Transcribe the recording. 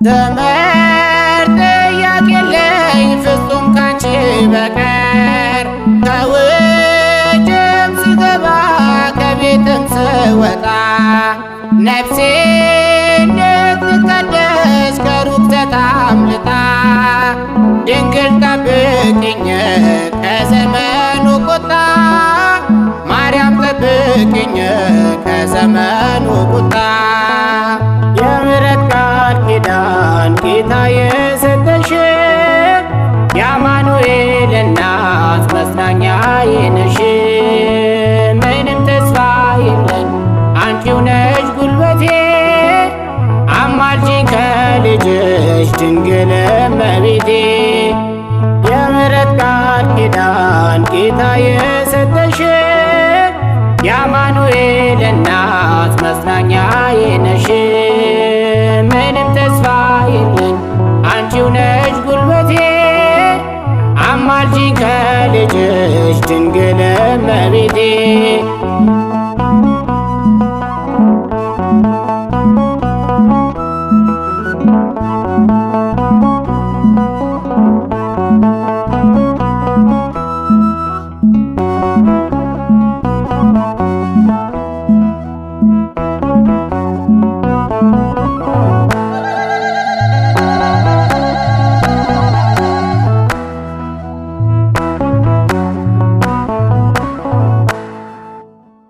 ዘመድ ጥያቄ የለኝ ፍጹም ካንቺ በቀር ከውጭም ስገባ ከቤትም ስወጣ ነፍሴ እንድትቀደስ ከሩቅ ተታምልጣ ድንግል ጠብቂኝ ከዘመኑ ቁጣ ማርያም ጠብቂኝ ከዘመኑ ቁጣ የምሕረት ቃል ኪዳን ጌታ የሰጠሽ የአማኑኤል እናት መጽናኛዬ ነሽ። ምንም ተስፋ የለኝ አንቺው ነሽ ጉልበቴ አማልጂኝ ከልጅሽ ድንግል እመቤቴ የምሕረት ቃል ኪዳን ጌታ የሰጠሽ የአማኑኤል እናት መጽናኛዬ ነሽ። ምንም ተስፋ የለኝ አንቺው ነሽ ጉልበቴ አማልጂኝ ከልጅሽ ድንግል እመቤቴ